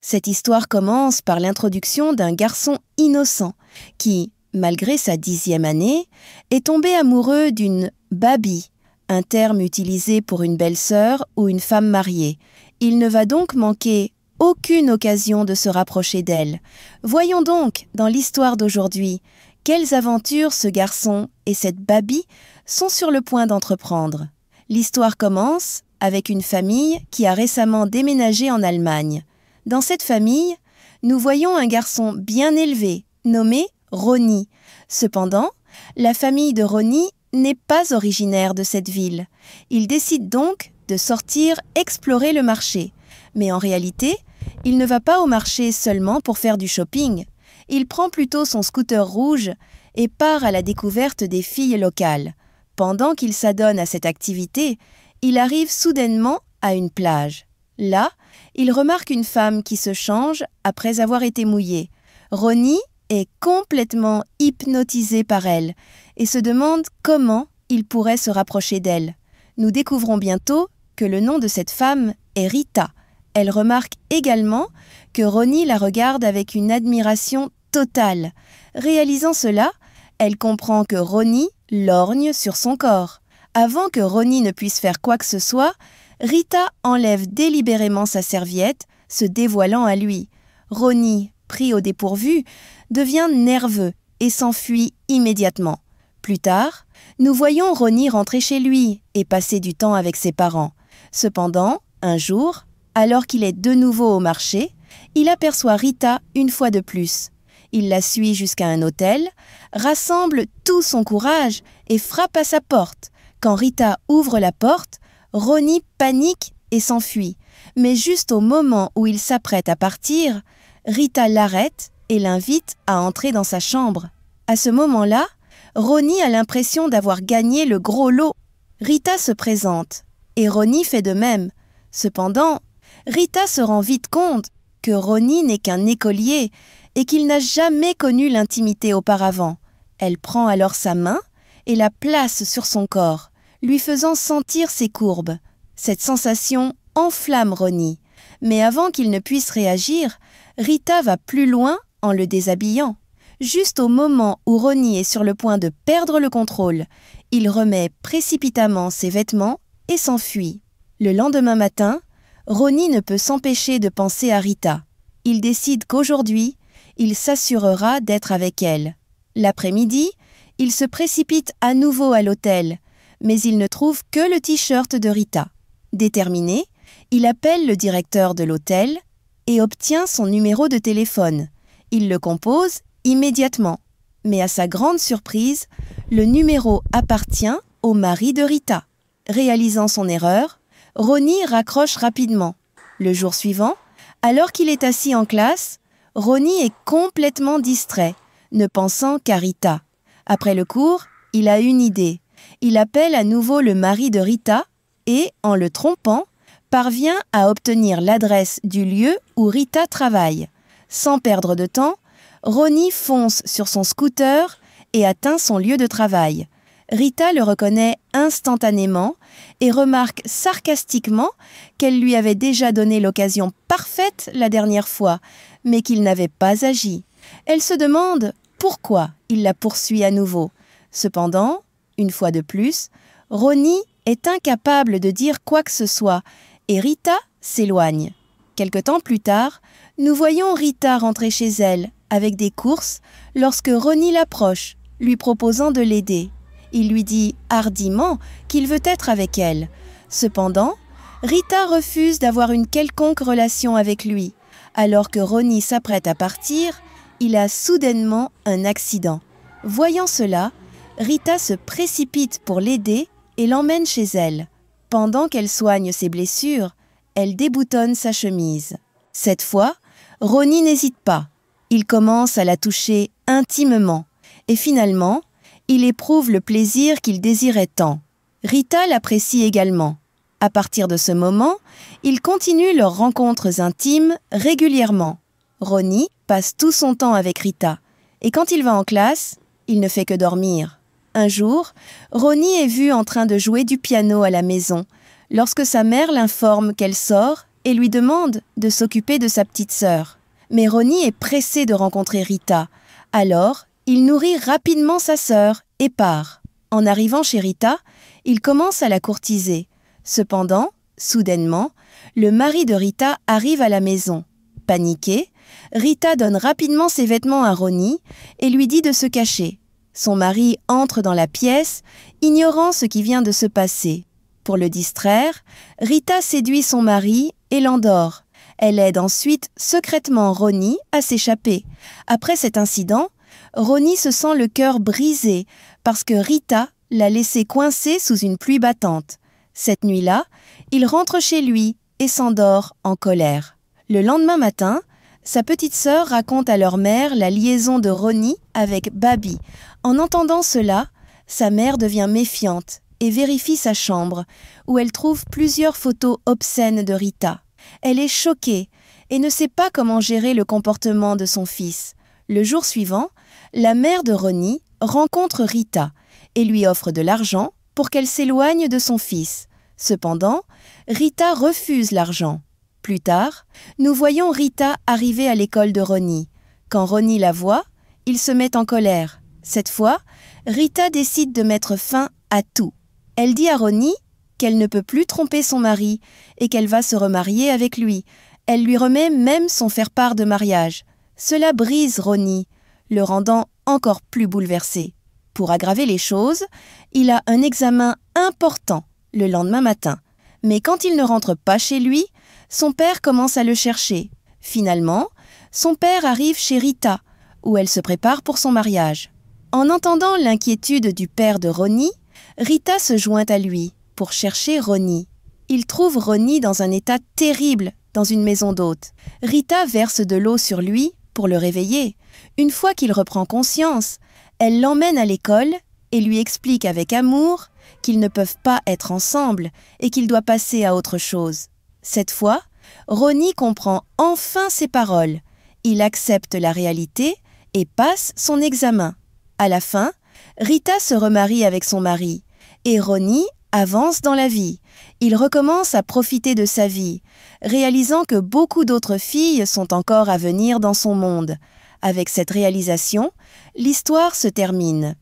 Cette histoire commence par l'introduction d'un garçon innocent qui, malgré sa 10e année, est tombé amoureux d'une babie, un terme utilisé pour une belle-sœur ou une femme mariée. Il ne va donc manquer aucune occasion de se rapprocher d'elle. Voyons donc, dans l'histoire d'aujourd'hui, quelles aventures ce garçon et cette babie sont sur le point d'entreprendre. L'histoire commence avec une famille qui a récemment déménagé en Allemagne. Dans cette famille, nous voyons un garçon bien élevé, nommé Ronny. Cependant, la famille de Ronny n'est pas originaire de cette ville. Il décide donc de sortir explorer le marché. Mais en réalité, il ne va pas au marché seulement pour faire du shopping. Il prend plutôt son scooter rouge et part à la découverte des filles locales. Pendant qu'il s'adonne à cette activité, il arrive soudainement à une plage. Là, il remarque une femme qui se change après avoir été mouillée. Ronny est complètement hypnotisé par elle et se demande comment il pourrait se rapprocher d'elle. Nous découvrons bientôt que le nom de cette femme est Rita. Elle remarque également que Ronny la regarde avec une admiration totale. Réalisant cela, elle comprend que Ronny lorgne sur son corps. Avant que Ronny ne puisse faire quoi que ce soit, Rita enlève délibérément sa serviette, se dévoilant à lui. Ronny, pris au dépourvu, devient nerveux et s'enfuit immédiatement. Plus tard, nous voyons Ronny rentrer chez lui et passer du temps avec ses parents. Cependant, un jour, alors qu'il est de nouveau au marché, il aperçoit Rita une fois de plus. Il la suit jusqu'à un hôtel, rassemble tout son courage et frappe à sa porte. Quand Rita ouvre la porte, Ronny panique et s'enfuit. Mais juste au moment où il s'apprête à partir, Rita l'arrête et l'invite à entrer dans sa chambre. À ce moment-là, Ronny a l'impression d'avoir gagné le gros lot. Rita se présente et Ronny fait de même. Cependant, Rita se rend vite compte que Ronny n'est qu'un écolier et qu'il n'a jamais connu l'intimité auparavant. Elle prend alors sa main et la place sur son corps, lui faisant sentir ses courbes. Cette sensation enflamme Ronny. Mais avant qu'il ne puisse réagir, Rita va plus loin en le déshabillant. Juste au moment où Ronny est sur le point de perdre le contrôle, il remet précipitamment ses vêtements et s'enfuit. Le lendemain matin, Ronny ne peut s'empêcher de penser à Rita. Il décide qu'aujourd'hui, il s'assurera d'être avec elle. L'après-midi, il se précipite à nouveau à l'hôtel, mais il ne trouve que le t-shirt de Rita. Déterminé, il appelle le directeur de l'hôtel et obtient son numéro de téléphone. Il le compose immédiatement, mais à sa grande surprise, le numéro appartient au mari de Rita. Réalisant son erreur, Ronny raccroche rapidement. Le jour suivant, alors qu'il est assis en classe, Ronny est complètement distrait, ne pensant qu'à Rita. Après le cours, il a une idée. Il appelle à nouveau le mari de Rita et, en le trompant, parvient à obtenir l'adresse du lieu où Rita travaille. Sans perdre de temps, Ronny fonce sur son scooter et atteint son lieu de travail. Rita le reconnaît instantanément et remarque sarcastiquement qu'elle lui avait déjà donné l'occasion parfaite la dernière fois, mais qu'il n'avait pas agi. Elle se demande pourquoi il la poursuit à nouveau. Cependant, une fois de plus, Ronny est incapable de dire quoi que ce soit et Rita s'éloigne. Quelque temps plus tard, nous voyons Rita rentrer chez elle avec des courses lorsque Ronny l'approche, lui proposant de l'aider. Il lui dit hardiment qu'il veut être avec elle. Cependant, Rita refuse d'avoir une quelconque relation avec lui. Alors que Ronny s'apprête à partir, il a soudainement un accident. Voyant cela, Rita se précipite pour l'aider et l'emmène chez elle. Pendant qu'elle soigne ses blessures, elle déboutonne sa chemise. Cette fois, Ronny n'hésite pas. Il commence à la toucher intimement et finalement, il éprouve le plaisir qu'il désirait tant. Rita l'apprécie également. À partir de ce moment, ils continuent leurs rencontres intimes régulièrement. Ronny passe tout son temps avec Rita et quand il va en classe, il ne fait que dormir. Un jour, Ronny est vu en train de jouer du piano à la maison lorsque sa mère l'informe qu'elle sort et lui demande de s'occuper de sa petite sœur. Mais Ronnie est pressé de rencontrer Rita. Alors, il nourrit rapidement sa sœur et part. En arrivant chez Rita, il commence à la courtiser. Cependant, soudainement, le mari de Rita arrive à la maison. Paniquée, Rita donne rapidement ses vêtements à Ronnie et lui dit de se cacher. Son mari entre dans la pièce, ignorant ce qui vient de se passer. Pour le distraire, Rita séduit son mari et l'endort. Elle aide ensuite secrètement Ronnie à s'échapper. Après cet incident, Ronnie se sent le cœur brisé parce que Rita l'a laissé coincé sous une pluie battante. Cette nuit-là, il rentre chez lui et s'endort en colère. Le lendemain matin, sa petite sœur raconte à leur mère la liaison de Ronnie avec Babi. En entendant cela, sa mère devient méfiante et vérifie sa chambre, où elle trouve plusieurs photos obscènes de Rita. Elle est choquée et ne sait pas comment gérer le comportement de son fils. Le jour suivant, la mère de Ronnie rencontre Rita et lui offre de l'argent pour qu'elle s'éloigne de son fils. Cependant, Rita refuse l'argent. Plus tard, nous voyons Rita arriver à l'école de Ronnie. Quand Ronnie la voit, il se met en colère. Cette fois, Rita décide de mettre fin à tout. Elle dit à Ronnie qu'elle ne peut plus tromper son mari et qu'elle va se remarier avec lui. Elle lui remet même son faire-part de mariage. Cela brise Ronnie, le rendant encore plus bouleversé. Pour aggraver les choses, il a un examen important le lendemain matin. Mais quand il ne rentre pas chez lui, son père commence à le chercher. Finalement, son père arrive chez Rita, où elle se prépare pour son mariage. En entendant l'inquiétude du père de Ronnie, Rita se joint à lui pour chercher Ronnie. Il trouve Ronnie dans un état terrible dans une maison d'hôte. Rita verse de l'eau sur lui pour le réveiller. Une fois qu'il reprend conscience, elle l'emmène à l'école et lui explique avec amour qu'ils ne peuvent pas être ensemble et qu'il doit passer à autre chose. Cette fois, Ronnie comprend enfin ses paroles. Il accepte la réalité et passe son examen. À la fin, Rita se remarie avec son mari et Ronnie avance dans la vie. Il recommence à profiter de sa vie, réalisant que beaucoup d'autres filles sont encore à venir dans son monde. Avec cette réalisation, l'histoire se termine.